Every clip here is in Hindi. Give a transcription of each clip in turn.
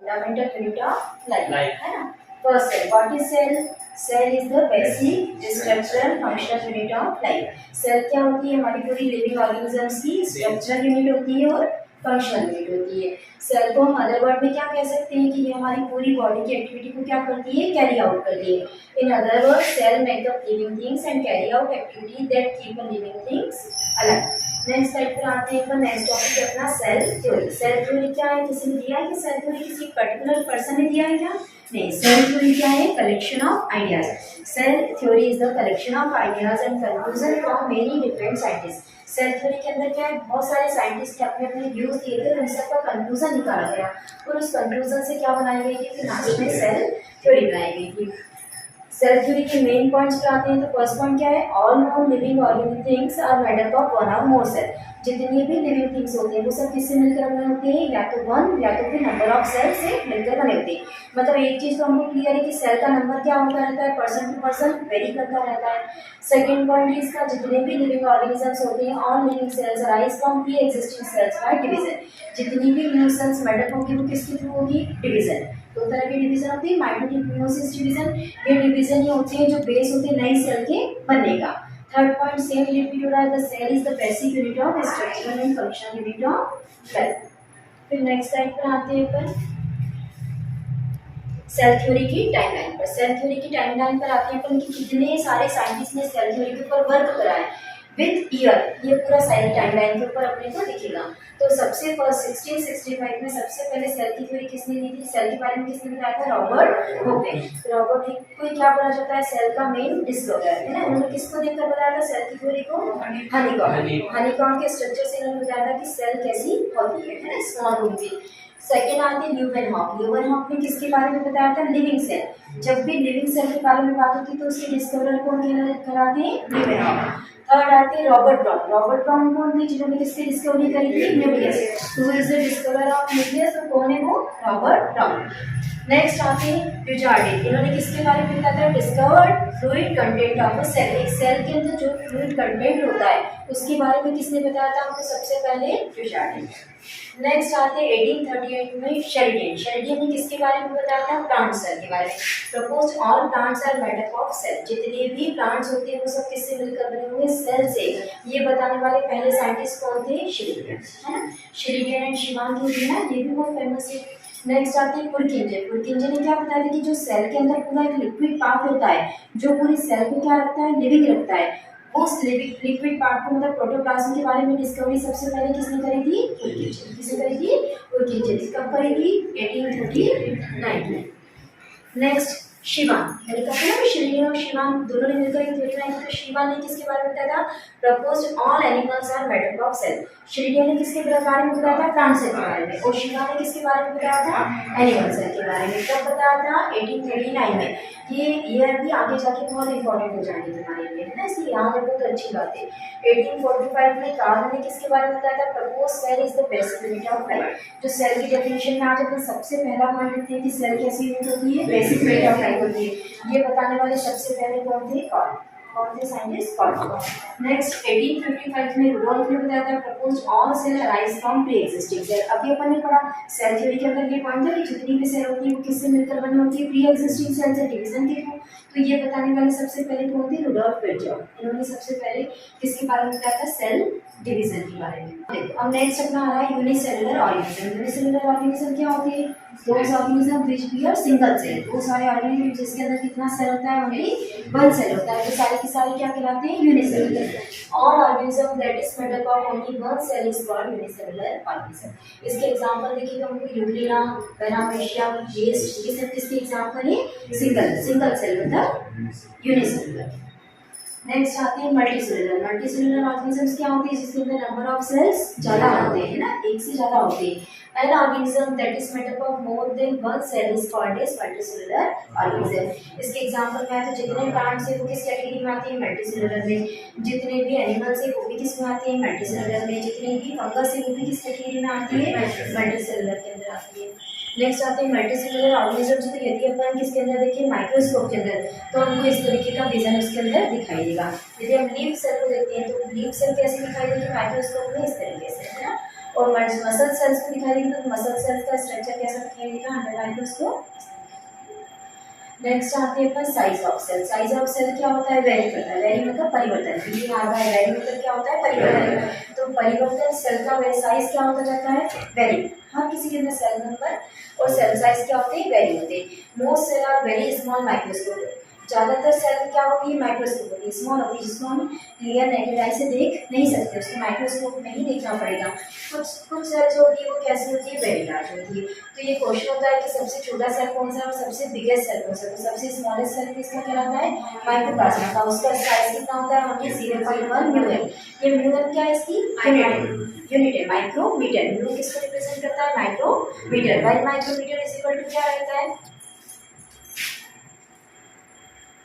फंडामेंटल यूनिट ऑफ लाइफ, है ना। First cell, what is cell? Cell is the basic structural functional unit of life. सेल क्या होती है? हमारी पूरी लिविंग ऑर्गेनिजम्स की स्ट्रक्चरल यूनिट होती है और फंक्शनल यूनिट होती है। सेल को हम अदर वर्ड में क्या कह सकते हैं कि ये हमारी पूरी बॉडी की एक्टिविटी को क्या करती है? कैरी आउट करती है। In other word, cell make up living things and carry out activity that keep a living things alive. Next slide पर आते हैं। नेक्स्ट टॉपिक है अपना सेल थ्योरी। सेल थ्योरी क्या है? किसी ने दिया है कि सेल थ्योरी किसी पर्टिकुलर पर्सन ने दिया है क्या? नहीं। सेल थ्योरी क्या है? Collection of ideas. Cell theory is the collection of ideas and conclusion from many different scientist. Cell theory के अंदर क्या है? बहुत सारे साइंटिस्ट ने अपने अपने व्यूज दिए थे, उन सबका कंक्लूजन निकाला गया और उस कंक्लूजन से क्या बनाई गई थी? फिर लास्ट में सेल थ्योरी बनाई गई थी। सेल थ्योरी के मेन पॉइंट्स पर आते हैं। तो फर्स्ट पॉइंट क्या है? All known living organic things are made up of one or more cell. जितनी भी लिविंग थिंग्स होते हैं वो सब किससे मिलकर बने होते हैं? या तो वन या तो फिर नंबर ऑफ सेल से मिलकर बने होते हैं। मतलब एक चीज तो हमको क्लियर है कि सेल का नंबर क्या होता रहता है? पर्सन टू पर्सन वेरी करता रहता है। सेकेंड पॉइंट इसका, जितने भी लिविंग ऑर्गेनिजम्स होते हैं, all living cells arise from pre existing cells by division. जितनी भी न्यू सेल्स मेडअप होगी वो किसके थ्रू होगी? डिवीजन। दो तरह की डिवीजन होती है, माइटोसिस डिवीजन। ये डिवीजन ही होते हैं जो बेस होते हैं नई सेल के बनने का। थर्ड पॉइंट सेम रिपीट हो रहा है, the cell is the basic unit of structural and functional unit of life. फिर नेक्स्ट स्लाइड पर आते हैं अपन सेल थ्योरी की टाइमलाइन पर। सेल थ्योरी की टाइमलाइन पर आते हैं अपन कि कितने सारे साइंटिस्ट ने सेल थ्योरी के ऊपर वर्क करा है विद ईयर। ये पूरा सारी टाइमलाइन के ऊपर अपने को दिखेगा। तो सबसे फर्स्ट 1665 में सबसे पहले सेल की थ्योरी किसने दी थी? सेल के बारे में किसने बताया था? रॉबर्ट हुक ने। रॉबर्ट हुक को क्या बोला जाता है? सेल का मेन डिस्कवरर, है ना। उन्होंने किसको देखकर बताया था सेल की थ्योरी को? हनीकॉम के स्ट्रक्चर से उन्होंने बताया था कि सेल कैसी होती है ना, स्मॉल रूम में। सेकेंड आती है ल्यूवेनहॉक। ल्यूवेनहॉक ने किसके बारे में बताया था? Living cell. जब भी लिविंग सेल के बारे में बात होती है तो उसके डिस्कवरर कौन कहलाते हैं? ल्यूवेनहॉक। थर्ड आते हैं रॉबर्ट ब्राउन। रॉबर्ट ब्राउन कौन थे? जिन्होंने किसकी डिस्कवरी करी थी? Nucleus. Who is the discoverer of nucleus? तो कौन है वो? Robert brown. नेक्स्ट आते हैं ड्यूचार्डिन। इन्होंने किसके बारे में बताया था? Discovered fluid content of a cell. एक सेल के अंदर जो फ्लूइड कंटेंट होता है उसके बारे में किसने बताया था हमको? सबसे पहले ड्यूचार्डिन। नेक्स्ट आते हैं 1838 में शेरिडियन। शेरिडियन ने किसके बारे में बताया था? प्लांट सेल के बारे में। Propose all plants are made up of cell. जितने भी प्लांट्स होते हैं वो सब किससे मिलकर बने होंगे? सेल से। ये बताने वाले पहले साइंटिस्ट कौन थे? शेरिडियन, है ना। शेरिडियन एंड शिवान की है, ये भी बहुत फेमस है। नेक्स्ट आती है पुरकिंजे। पुरकिंजे ने क्या बताया था कि जो सेल के अंदर पूरा एक लिक्विड पार्ट होता है जो पूरी सेल को क्या रखता है? लिविंग रखता है। उस लिक्विड पार्ट को मतलब प्रोटोप्लाज्म के बारे में डिस्कवरी सबसे पहले किसने करी थी? पुरकिंजे। किसने करी थी? पुरकिंजे। कब करी थी? 1839 में। नेक्स्ट शिवान। मैंने कहा ना शेरिडियन और शिवान दोनों ने मिलकर एक थ्योरी बनाई। तो शिवान ने किसके बारे में बताया था? Proposed all animals are made up of cell. शेरिडियन ने किसके बारे में बताया था? प्लांट सेल के बारे में। और शिवान ने किसके बारे में बताया था? एनिमल सेल के बारे में। कब बताया था? 1839 में। ये ईयर भी आगे जाके बहुत इंपॉर्टेंट हो जाएंगे तुम्हारे लिए, है ना, इसलिए यहाँ पे बहुत अच्छी बात है। 1845 में कार्ल ने किसके बारे में बताया था? Propose cell is the basic unit of life. जो सेल की डेफिनेशन में आज अपन सबसे पहला पॉइंट लिखते हैं कि सेल कैसी यूनिट होती है? बेसिक यूनिट ऑफ लाइफ होती है। ये बताने वाले सबसे पहले कौन थे? कार्ल। कौन थे साइंटिस्ट? कार्ल। नेक्स्ट 1855 में रुडोल्फ ने बताया था propose all cell arise from pre existing cell. अभी अपन ने पढ़ा सेल थ्योरी के अंदर ये पॉइंट था कि जितनी भी सेल होती है वो किससे मिलकर बनी होती है? प्री एग्जिस्टिंग सेल से, डिवीजन के थ्रू। तो ये बताने वाले सबसे पहले कौन थे? रुडोल्फ विर्चॉफ। इन्होंने सबसे पहले किसके बारे में बताया था? सेल डिवीजन के बारे में। देखो अब नेक्स्ट अपना आ रहा है यूनिसेलुलर ऑर्गेनिज्म। यूनिसेलुलर ऑर्गेनिज्म क्या होती है? Those organism which bear single cell. वो सारे ऑर्गेनिज्म जिसके अंदर कितना सेल होता है? ओनली वन सेल होता है। तो सारे के सारे क्या कहलाते हैं? Unicellular. All organism that is made up of only one cell is called unicellular organism. इसके एग्जांपल देखिए तो हमको यूग्लिना, पैरामेशिया, येस्ट, ये सब किसके एग्जांपल है? सिंगल सेल मतलब यूनिसेलुलर। नेक्स्ट आते हैं मल्टीसेलुलर। मल्टीसेलुलर ऑर्गेनिजम्स क्या होती है? जिसके अंदर नंबर ऑफ सेल्स ज्यादा होते हैं, ना, एक से ज्यादा होते हैं। An organism that is made up of more than one cell is called as multicellular organism. इसके एग्जांपल में आते हैं जितने प्लांट्स हैं वो किस कैटेगरी में आते हैं? मल्टीसेलुलर में। जितने भी एनिमल्स हैं वो भी किस में आते हैं? मल्टीसेलुलर में। जितने भी फंगस है वो भी किस कैटेगरी में आती है? मल्टीसेलुलर के अंदर आती है। नेक्स्ट आते हैं मल्टीसेलुलर ऑर्गेनिजम्स। तो यदि अपन किसके अंदर देखें? माइक्रोस्कोप के अंदर, तो हमको इस तरीके का विजन उसके अंदर दिखाई देगा। यदि हम लीफ सेल को देखते हैं तो लीफ सेल कैसे दिखाई देगी माइक्रोस्कोप में? इस तरीके से, है ना। और मसल सेल्स को दिखा देगी तो मसल सेल्स का स्ट्रक्चर कैसा दिखाई देगा अंडर माइक्रोस्कोप। नेक्स्ट आते हैं अपन size of cell. Size of cell क्या होता है, वेरी करता है, वेरी मतलब परिवर्तन, वेरी मतलब क्या होता है, परिवर्तन। तो परिवर्तन सेल का साइज क्या होता जाता है, वेरी। हर किसी के अंदर सेल नंबर और सेल साइज क्या होते हैं, वेरी होते हैं। Most cell are very small microscope, ज्यादातर सेल क्या होती है, माइक्रोस्कोप होती है, स्मॉल होती है, जिसको हम क्लियर नेकेड आई से देख नहीं सकते, उसको माइक्रोस्कोप में ही देखना पड़ेगा। कुछ सेल जो होती है वो कैसी होती है, वेरी लार्ज होती है। तो ये क्वेश्चन होता है कि सबसे छोटा सेल कौन सा है और सबसे बिगेस्ट सेल कौन सा है। तो सबसे स्मॉलेस्ट सेल किसका कहलाता है, माइक्रोप्लाज्मा का। उसका साइज कितना होता है, ओनली 0.1 म्यूएन। ये म्यूएन क्या है, इसकी यूनिट है, माइक्रोमीटर। म्यू किसको रिप्रेजेंट करता है, micrometre. 1 micrometre is equal to क्या रहता है,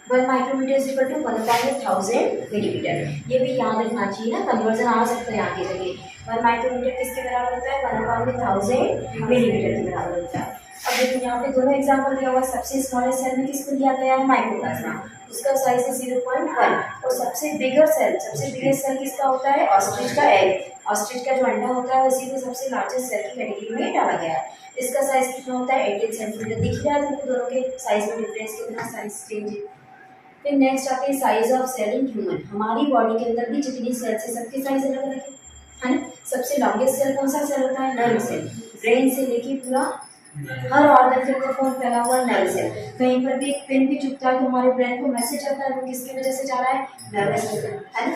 1 micrometre is equal to 1/1000 millimetre. ये भी याद रखना चाहिए ना, कन्वर्जन आ सकता है यहाँ की जगह। 1 माइक्रोमीटर किसके बराबर होता है, 1/1000 मिलीमीटर के बराबर होता है। अब देखिए यहाँ पे दोनों एग्जाम्पल दिया हुआ है। सबसे स्मॉलेस्ट सेल में किसको लिया गया है, माइक्रोप्लाज्मा, उसका साइज है 0.1। और सबसे बिगर सेल, सबसे बिगेस्ट सेल किसका होता है, ऑस्ट्रिच का एग। ऑस्ट्रिच का जो अंडा होता है उसी को सबसे लार्जेस्ट सेल की कैटेगरी में डाला गया है। इसका साइज कितना होता है, 18 सेंटीमीटर। दिख रहा है तुमको दोनों के साइज में डिफरेंस, कितना साइज चेंज है। फिर नेक्स्ट आते हैं size of cell in human. हमारी बॉडी के अंदर भी जितनी सेल्स है सबके साइज अलग अलग है ना। सबसे लॉन्गेस्ट सेल कौन सा सेल होता है, नर्व सेल। ब्रेन से लेके पूरा हर ऑर्गन के अंदर कौन फैला हुआ है, नर्व सेल। कहीं पर भी एक पिन भी चुभता है तो हमारे ब्रेन को मैसेज आता है, वो किसकी वजह से जा रहा है, नर्वस सिस्टम है ना।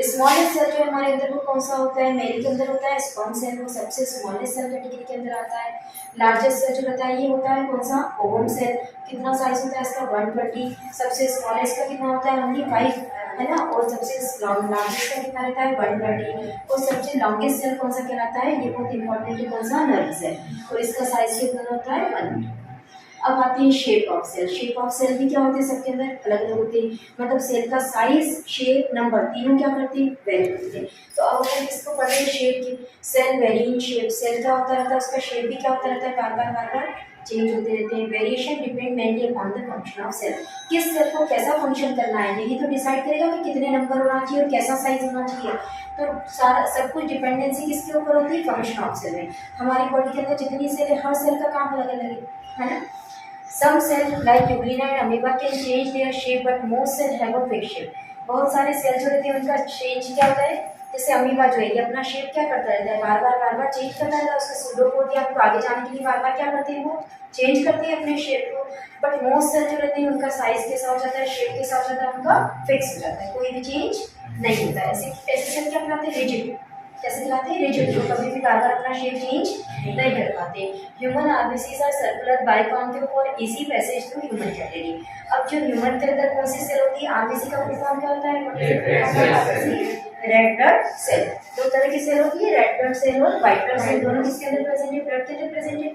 स्मॉलेस्ट सेल जो हमारे अंदर वो कौन सा होता है, मेल के अंदर होता है स्पर्म सेल, वो सबसे स्मॉलेस्ट सेल कैटेगरी के अंदर आता है। लार्जेस्ट सेल जो बताया ये होता है कौन सा, ओवम सेल। कितना साइज होता है इसका, 120। सबसे स्मॉलेस्ट का कितना होता है, ओनली 5 है ना। और सबसे लार्जेस्ट का कितना रहता है, 120। और सबसे लॉन्गेस्ट सेल कौन सा कहलाता है, ये बहुत इंपॉर्टेंट है, कौन सा, नर्व सेल। और इसका साइज कितना होता है, 1। अब आती है shape of cell. Shape of cell भी क्या होते हैं, सबके अंदर अलग अलग होते हैं। मतलब सेल का साइज, शेप, नंबर तीनों क्या करते हैं, वेरी करते हैं। तो अब अपन किसको पढ़ रहे हैं, शेप की। Cell vary in shape. Cell क्या होता रहता है, उसका शेप भी क्या होता रहता है, बार बार चेंज होते रहते हैं। Variation depend mainly upon the function of cell. किस सेल को कैसा फंक्शन करना है यही तो डिसाइड करेगा कि कितने नंबर होना चाहिए और कैसा साइज होना चाहिए। तो सारा सब कुछ डिपेंडेंसी किसके ऊपर होती है, फंक्शन ऑफ सेल में। हमारी बॉडी के अंदर जितनी सेल है हर सेल का काम अलग अलग है ना। Some cell like Euglena and amoeba can change their shape, but most cells have a fixed shape. बहुत सारे सेल जो रहते हैं उनका चेंज क्या होता है, जैसे अमीबा जो है ये अपना शेप क्या करता रहता है, बार बार चेंज करता रहता है। उसका सूडोपोड या आपको आगे जाने के लिए बार क्या करते हैं, वो चेंज करते हैं अपने शेप को। बट मोस्ट सेल जो रहते हैं उनका साइज कैसा हो जाता है, शेप कैसा हो जाता है, उनका फिक्स हो जाता है, कोई भी चेंज नहीं होता है। ऐसे सेल क्या कहलाते हैं, रिजिड। कैसे कहलाते हैं, रिजिड, जो कभी भी बार अपना शेप चेंज नहीं कर पाते। Human RBCs are circular biconcave for easy passage through human category. अब जो ह्यूमन के अंदर कौन सी सेल होती है, आरबीसी का फुल फॉर्म क्या होता है, रेड ब्लड सेल। दो तरह की सेल होती है, रेड ब्लड सेल और व्हाइट ब्लड सेल, दोनों किसके अंदर प्रेजेंट है, ब्लड के अंदर प्रेजेंट है।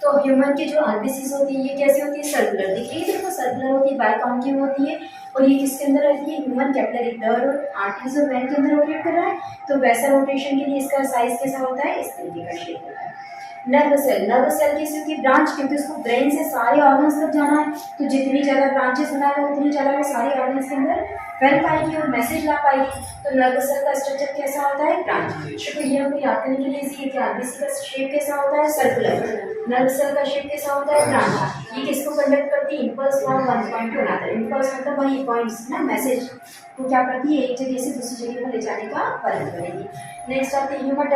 तो ह्यूमन की जो आरबीसीज होती है ये कैसी होती है, सर्कुलर। दिख रही है देखो, सर्कुलर होती है, बाइकॉन्केव होती है। और ये किसके अंदर रहती है, ह्यूमन कैपिलरी ब्लड और आर्टरीज और वेन के अंदर रोटेट कर रहा है। तो वैसा रोटेशन के लिए इसका साइज कैसा होता है, इस तरीके का शेप होता है। नर्व सेल, नर्व सेल कैसी होती है, ब्रांच, क्योंकि उसको ब्रेन से सारे ऑर्गन्स तक जाना है। तो जितनी ज़्यादा ब्रांचेस बनाएगा उतनी ज़्यादा वो सारे ऑर्गन्स के अंदर फैल पाएगी और मैसेज ला पाएगी। तो नर्व सेल का स्ट्रक्चर कैसा होता है, ब्रांच। तो ये हमको याद करने के लिए इसी है कि आरबीसी का शेप कैसा होता है, सर्कुलर। नर्व सेल का शेप कैसा होता है, ब्रांच। ये किसको कंडक्ट करती है, impulse from one point two another. Impulse मतलब वही पॉइंट्स ना, मैसेज को क्या करती है, एक जगह से दूसरी जगह पर ले जाने का कार्य करेगी। नेक्स्ट आते हैं human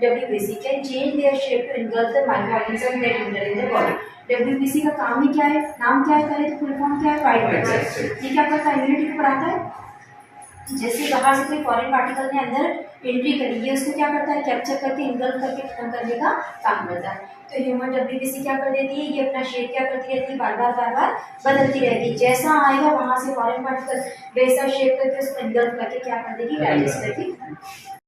WBC can change their shape to engulf the microorganisms that enter in the body. WBC का काम ही क्या है, नाम क्या है, पहले तो फुल फॉर्म क्या है, व्हाइट ब्लड सेल। ये क्या करता है, इम्यूनिटी को बढ़ाता है। जैसे बाहर से कोई फॉरेन पार्टिकल ने अंदर एंट्री करी है, उसको क्या करता है, कैप्चर करके इंगल्फ करके खत्म करने का काम करता है। तो ह्यूमन WBC क्या कर देती है, ये अपना शेप क्या करती रहती है, बार बार बदलती रहेगी। जैसा आएगा वहां से फॉरेन पार्टिकल वैसा शेप करके उसको इंगल्फ करके क्या कर देगी, डाइजेस्ट करके